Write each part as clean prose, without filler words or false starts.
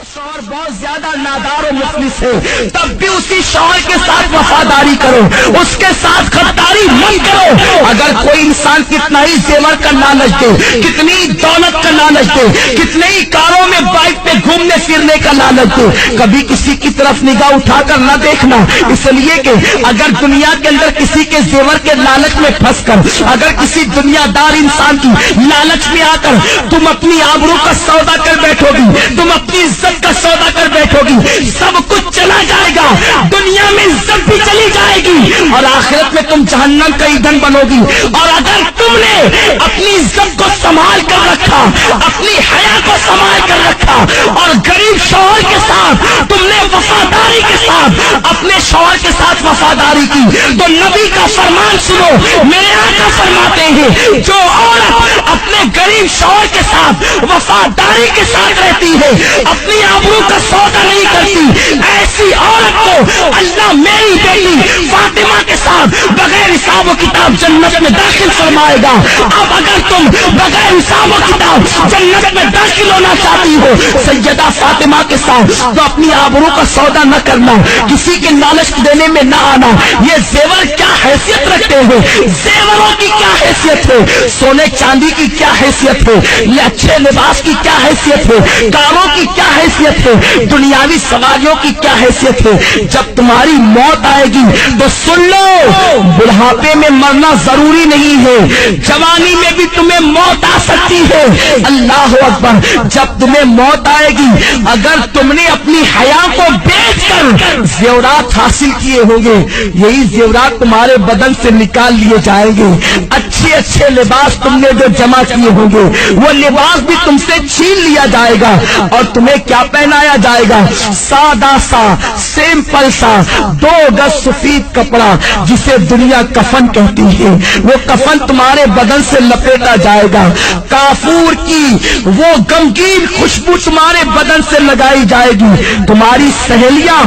شوہر بہت زیادہ نادار و مفلس ہے، تب بھی اسی شوہر کے ساتھ وفاداری کرو، اس کے ساتھ غداری مت کرو۔ اگر کوئی انسان کتنا ہی زیور کا لالچ دے، کتنی دولت کا لالچ دے، کتنے ہی کاروں میں بائک پہ گھومنے پھرنے کا لالچ دے، کبھی کسی کی طرف نگاہ اٹھا کر نہ دیکھنا، اس لیے کہ اگر دنیا کے اندر کسی کے زیور کے لالچ میں پھنس کر، اگر کسی دنیا دار انسان کی لالچ میں آ کر تم اپنی آبرو کا سودا کر بیٹھو گی، تم اپنی عزت کا سودا کر بیٹھو گی، سب کچھ چلا جائے گا، دنیا میں عزت بھی چلی جائے گی اور آخرت میں تم جہنم کا ایندھن بنو گی۔ اور اگر تم نے اپنی عزت کو سنبھال کر رکھا، اپنی حیا کو سنبھال کر رکھا اور غریب شوہر کے ساتھ تم نے وفاداری کے ساتھ اپنے شوہر کے ساتھ وفاداری کی، تو نبی کا فرمان سنو، میرے آقا فرماتے ہیں جو عورت اپنے غریب شوہر کے ساتھ وفاداری کے ساتھ رہتی ہے، اپنی آبرو کا سودا نہیں کرتی، ایسی عورت کو اللہ میری بیٹی فاطمہ کے ساتھ بغیر حساب و کتاب جنت میں داخل فرمائے گا۔ اب اگر تم بغیر حساب و کتاب جنت میں داخل ہونا چاہتی ہو سیدہ فاطمہ کے ساتھ، تو اپنی آبرو کا سودا نہ کرنا، کسی کے لالچ دینے میں نہ آنا۔ یہ زیور کیا حیثیت رکھتے ہیں، زیوروں کی کیا حیثیت ہے، سونے چاندی کی کیا حیثیت ہے، یہ اچھے لباس کی کیا حیثیت ہے، کاروں کی کیا حیثیت ہے، دنیاوی سواریوں کی کیا حیثیت ہے۔ جب تمہاری موت آئے گی تو سن لو، بڑھاپے میں مرنا ضروری نہیں ہے، جوانی میں بھی تمہیں موت آ سکتی ہے۔ اللہ اکبر، جب تمہیں موت آئے گی، اگر تم نے اپنی حیا کو بیچ کر زیورات حاصل کیے ہوں گے، یہی زیورات تمہارے بدن سے نکال لیے جائیں گے۔ اچھے اچھے لباس تم نے جو جمع کیے ہوں گے، وہ لباس بھی تم سے چھین لیا جائے گا اور تمہیں کیا پہنایا جائے گا، سادہ سا سمپل سا 2 گز سفید کپڑا جسے دنیا کفن کہتی ہے، وہ کفن تمہارے بدن سے لپیٹا جائے گا، کافور کی وہ غمگین خوشبو تمہارے بدن سے لگائی جائے گی۔ تمہاری سہیلیاں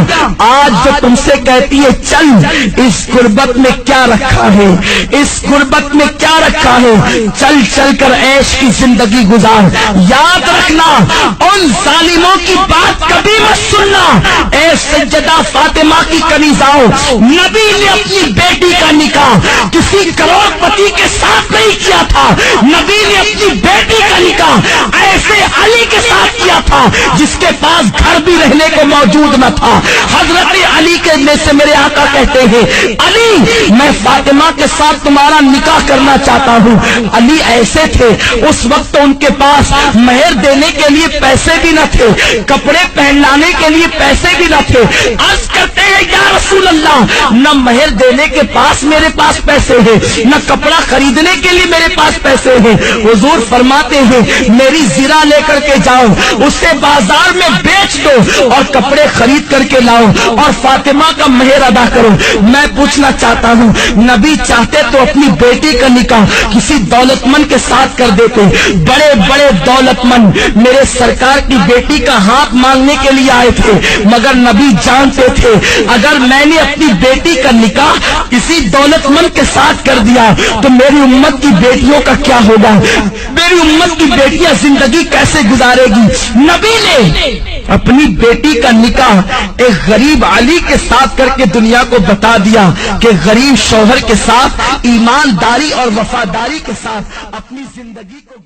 آج جو تم سے کہتی ہے چل، اس غربت میں کیا رکھا ہے، اس غربت میں کیا رکھا ہے، چل چل کر عیش کی زندگی گزار، یاد رکھنا ان ظالموں کی بات کبھی مت سننا۔ اے سیدہ فاطمہ کی کنیزاؤں، نبی نے اپنی بیٹی کا نکاح کسی کروڑ پتی کے ساتھ نہیں کیا تھا، نبی نے اپنی بیٹی کا نکاح ایسے علی کے ساتھ کیا تھا جس کے پاس گھر بھی رہنے کو موجود نہ تھا۔ حضرت علی کے میں سے میرے آقا کہتے ہیں علی میں فاطمہ کے ساتھ تمہارا نکاح کرنا چاہتا ہوں۔ علی ایسے تھے، اس وقت ان کے پاس مہر دینے کے لیے پیسے بھی نہ تھے، کپڑے پہنانے کے لیے پیسے بھی نہ تھے۔ عرض کرتے ہیں یا رسول اللہ، نہ مہر دینے کے پاس میرے پاس پیسے ہیں، نہ کپڑا خریدنے کے لیے میرے پاس پیسے ہیں۔ حضور فرماتے ہیں میری زرہ لے کر کے جاؤ، اسے بازار میں بیچ دو اور کپڑے خرید کر کے لاؤ اور فاطمہ کا مہر ادا کرو۔ میں پوچھنا چاہتا ہوں، نبی چاہتے تو اپنی بیٹی کا نکاح کسی دولت مند کے ساتھ کر دیتے، بڑے بڑے دولت مند میرے سرکار کی بیٹی کا ہاتھ مانگنے کے لیے آئے تھے، مگر نبی جانتے تھے اگر میں نے اپنی بیٹی کا نکاح کسی دولت مند کے ساتھ کر دیا تو میری امت کی بیٹیوں کا کیا ہوگا، میری امت کی بیٹیاں زندگی کیسے گزارے گی۔ نبی نے اپنی بیٹی کا نکاح ایک غریب علی کے ساتھ کر کے دنیا کو بتا دیا کہ غریب شوہر کے ساتھ ایمانداری اور وفاداری کے ساتھ اپنی زندگی کو